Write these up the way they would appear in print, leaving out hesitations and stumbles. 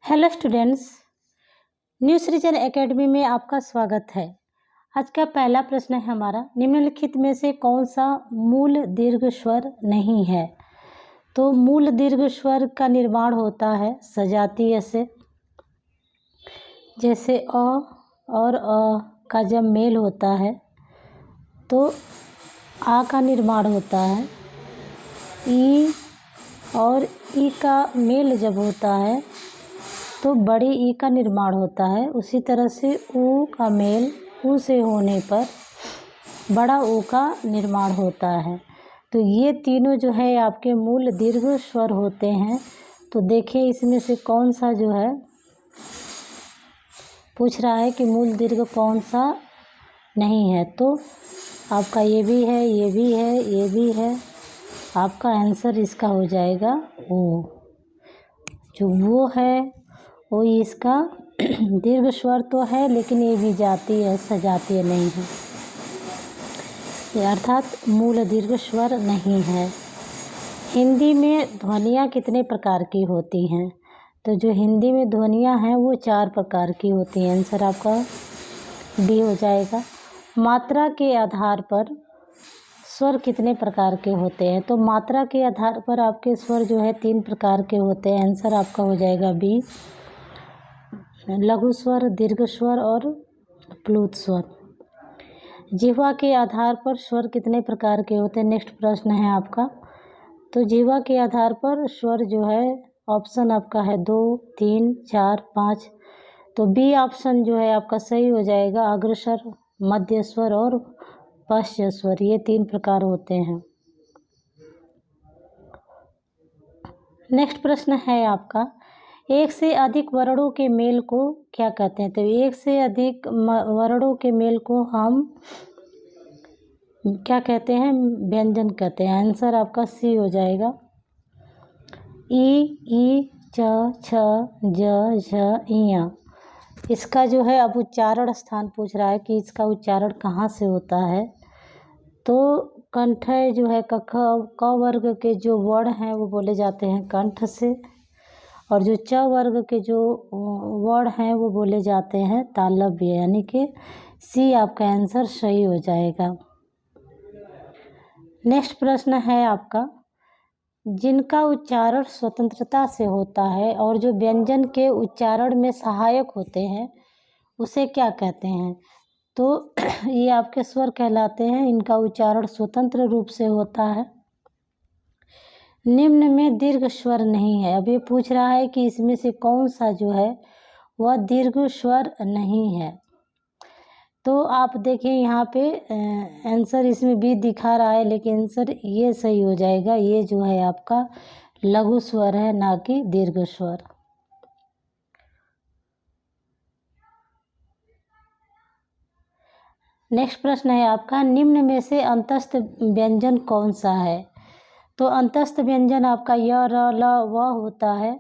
Hello students, new सृजन academy में आपका स्वागत है। आज का पहला प्रश्न है हमारा, निम्नलिखित में से कौन सा मूल दीर्घ स्वर नहीं है। तो मूल दीर्घ स्वर का निर्माण होता है सजातीय से, जैसे अ और अ का जब मेल होता है तो आ का निर्माण होता है। ई और ई का मेल जब होता है तो बड़े ई का निर्माण होता है। उसी तरह से ऊ का मेल ऊ से होने पर बड़ा ऊ का निर्माण होता है। तो ये तीनों जो है आपके मूल दीर्घ स्वर होते हैं। तो देखिए इसमें से कौन सा जो है, पूछ रहा है कि मूल दीर्घ कौन सा नहीं है। तो आपका ये भी है, ये भी है, ये भी है। आपका आंसर इसका हो जाएगा ओ। जो वो है वो इसका दीर्घ स्वर तो है, लेकिन ये भी जातीय है, सजातीय नहीं है। ये अर्थात मूल दीर्घ स्वर नहीं है। हिंदी में ध्वनियाँ कितने प्रकार की होती हैं। तो जो हिंदी में ध्वनियाँ हैं वो 4 प्रकार की होती हैं। आंसर आपका बी हो जाएगा। मात्रा के आधार पर स्वर कितने प्रकार के होते हैं। तो मात्रा के आधार पर आपके स्वर जो है 3 प्रकार के होते हैं। आंसर आपका हो जाएगा बी, लघु स्वर, दीर्घ स्वर और प्लुत स्वर। जिह्वा के आधार पर स्वर कितने प्रकार के होते हैं। नेक्स्ट प्रश्न है आपका। तो जिह्वा के आधार पर स्वर जो है ऑप्शन आपका है 2, 3, 4, 5। तो बी ऑप्शन जो है आपका सही हो जाएगा। अग्रस्वर, मध्य स्वर और पश्च स्वर, ये 3 प्रकार होते हैं। नेक्स्ट प्रश्न है आपका, एक से अधिक वर्णों के मेल को क्या कहते हैं। तो एक से अधिक वर्णों के मेल को हम क्या कहते हैं, व्यंजन कहते हैं। आंसर आपका सी हो जाएगा। ई, च, छ, ज, झ, इया। इसका जो है अब उच्चारण स्थान पूछ रहा है कि इसका उच्चारण कहाँ से होता है। तो कंठ जो है क वर्ग के जो वर्ण हैं वो बोले जाते हैं कंठ से, और जो च वर्ग के जो वर्ण हैं वो बोले जाते हैं तालव्य, यानी कि सी आपका आंसर सही हो जाएगा। नेक्स्ट प्रश्न है आपका, जिनका उच्चारण स्वतंत्रता से होता है और जो व्यंजन के उच्चारण में सहायक होते हैं उसे क्या कहते हैं। तो ये आपके स्वर कहलाते हैं, इनका उच्चारण स्वतंत्र रूप से होता है। निम्न में दीर्घ स्वर नहीं है। अब ये पूछ रहा है कि इसमें से कौन सा जो है वह दीर्घ स्वर नहीं है। तो आप देखिए यहाँ पे आंसर इसमें बी दिखा रहा है, लेकिन आंसर ये सही हो जाएगा। ये जो है आपका लघु स्वर है, ना कि दीर्घ स्वर। नेक्स्ट प्रश्न है आपका, निम्न में से अंतस्थ व्यंजन कौन सा है। तो अंतस्थ व्यंजन आपका य, र, ल, व होता है।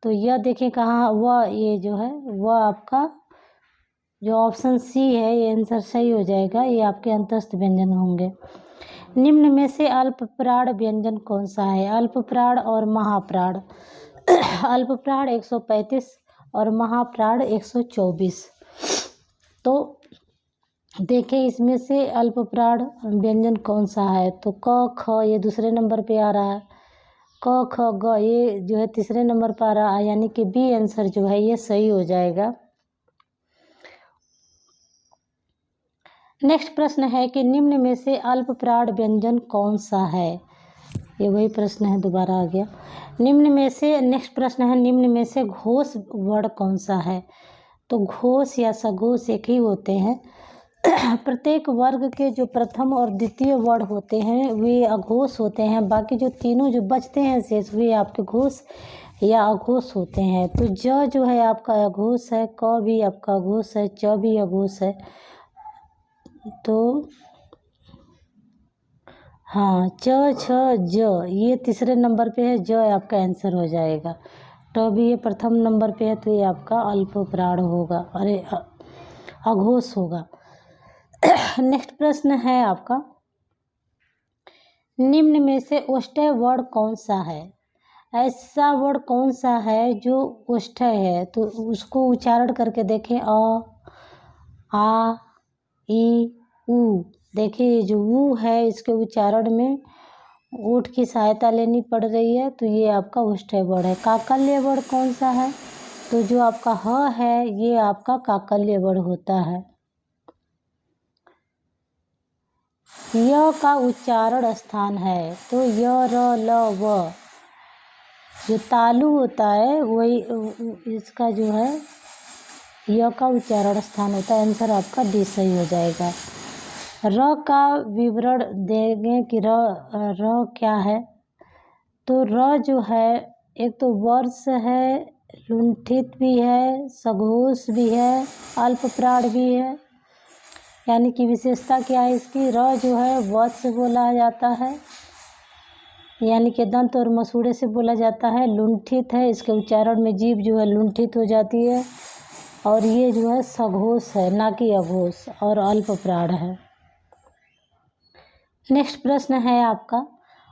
तो यह देखें कहाँ, व, ये जो है वह आपका जो ऑप्शन सी है ये आंसर सही हो जाएगा। ये आपके अंतस्थ व्यंजन होंगे। निम्न में से अल्पप्राण व्यंजन कौन सा है। अल्पप्राण और महाप्राण। अल्पप्राण 135 और महाप्राण 124। तो देखें इसमें से अल्पप्राण व्यंजन कौन सा है। तो क, ख ये दूसरे नंबर पे आ रहा है, क, ख, ग ये जो है तीसरे नंबर पर आ रहा है, यानी कि बी आंसर जो है ये सही हो जाएगा। नेक्स्ट प्रश्न है कि निम्न में से अल्पप्राण व्यंजन कौन सा है। ये वही प्रश्न है, दोबारा आ गया। निम्न में से, नेक्स्ट प्रश्न है, निम्न में से घोष वर्ण कौन सा है। तो घोष या सघोष एक ही होते हैं। प्रत्येक वर्ग के जो प्रथम और द्वितीय वर्ण होते हैं वे अघोष होते हैं। बाकी जो तीनों जो बचते हैं शेष वे आपके घोष या अघोष होते हैं। तो ज जो है आपका अघोष है, क भी आपका अघोष है, च भी अघोष है। तो हाँ, च, छ, ज ये तीसरे नंबर पे है, ज आपका आंसर हो जाएगा। ट भी ये प्रथम नंबर पे है, तो ये आपका अल्पप्राण होगा, अरे अघोष होगा। नेक्स्ट प्रश्न है आपका, निम्न में से ओष्ठ्य वर्ण कौन सा है। ऐसा वर्ड कौन सा है जो ओष्ठ्य है? तो उसको उच्चारण करके देखें। अ, आ, ई, उ। देखिए ये जो उ है इसके उच्चारण में ओठ की सहायता लेनी पड़ रही है, तो ये आपका ओष्ठ्य वर्ड है। काकल्य वर्ड कौन सा है? तो जो आपका ह है ये आपका काकल्य वर्ड होता है। य का उच्चारण स्थान है, तो य, र, ल, व। जो तालु होता है वही इसका जो है य का उच्चारण स्थान होता है। आंसर आपका डी सही हो जाएगा। र का विवरण देंगे कि र क्या है? तो र जो है एक तो वर्ष है, लुंठित भी है, सघोष भी है, अल्पप्राण भी है। यानी कि विशेषता क्या है इसकी? र जो है वत्स बोला जाता है, यानी कि दंत और मसूड़े से बोला जाता है। लुंठित है, इसके उच्चारण में जीभ जो है लुंठित हो जाती है। और ये जो है सघोष है, ना कि अघोष, और अल्पप्राण है। नेक्स्ट प्रश्न है आपका,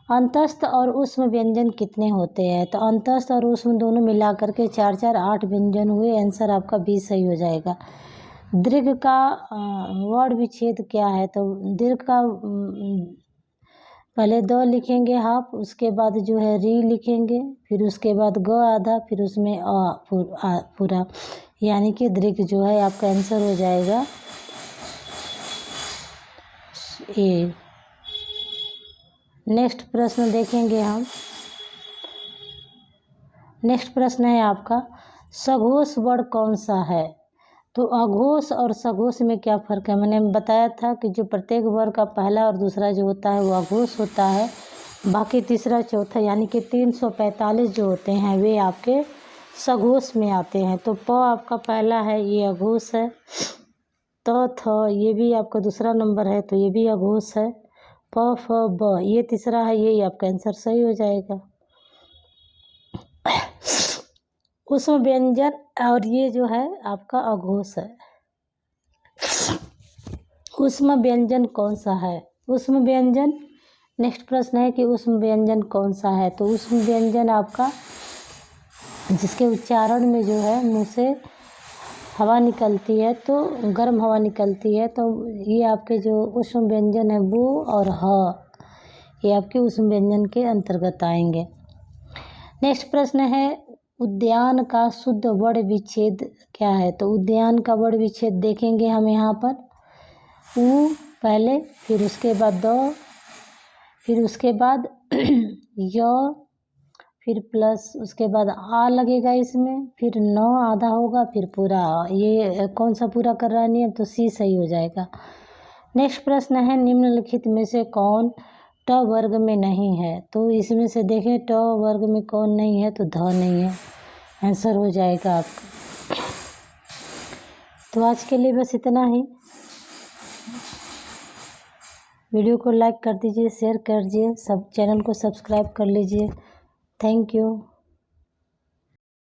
अंतस्थ और ऊष्म व्यंजन कितने होते हैं? तो अंतस्थ और ऊष्म दोनों मिलाकर के 4 4 8 व्यंजन हुए। आंसर आपका बी सही हो जाएगा। दीर्घ का वर्ण विच्छेद क्या है? तो दीर्घ का पहले द लिखेंगे हाफ, उसके बाद जो है री लिखेंगे, फिर उसके बाद ग आधा, फिर उसमें पूरा, यानी कि दीर्घ जो है आपका आंसर हो जाएगा ए। नेक्स्ट प्रश्न देखेंगे हम। नेक्स्ट प्रश्न है आपका, सघोष वर्ड कौन सा है? तो अघोष और सघोष में क्या फ़र्क है? मैंने बताया था कि जो प्रत्येक वर्ग का पहला और दूसरा जो होता है वो अघोष होता है, बाकी तीसरा चौथा यानी कि 345 जो होते हैं वे आपके सघोष में आते हैं। तो प आपका पहला है, ये अघोष है। त थ ये भी आपका दूसरा नंबर है, तो ये भी अघोष है। प फ ब ये तीसरा है, यही आपका आंसर सही हो जाएगा। ऊष्म व्यंजन और ये जो है आपका अघोष है। ऊष्म व्यंजन कौन सा है? ऊष्म व्यंजन, नेक्स्ट प्रश्न है कि ऊष्म व्यंजन कौन सा है? तो ऊष्म व्यंजन आपका जिसके उच्चारण में जो है मुंह से हवा निकलती है, तो गर्म हवा निकलती है, तो ये आपके जो ऊष्म व्यंजन है वो और ह ये आपके ऊष्म व्यंजन के अंतर्गत आएंगे। नेक्स्ट प्रश्न है, उद्यान का शुद्ध वर्ण विच्छेद क्या है? तो उद्यान का वर्ण विच्छेद देखेंगे हम यहाँ पर। उ पहले, फिर उसके बाद द, फिर उसके बाद य, फिर प्लस उसके बाद आ लगेगा इसमें, फिर न आधा होगा, फिर पूरा आ। ये कौन सा पूरा कर रहा है नियम? तो सी सही हो जाएगा। नेक्स्ट प्रश्न है, निम्नलिखित में से कौन ट वर्ग में नहीं है? तो इसमें से देखें ट वर्ग में कौन नहीं है? तो ध नहीं है, आंसर हो जाएगा आपका। तो आज के लिए बस इतना ही। वीडियो को लाइक कर दीजिए, शेयर कर दीजिए, सब चैनल को सब्सक्राइब कर लीजिए। Thank you.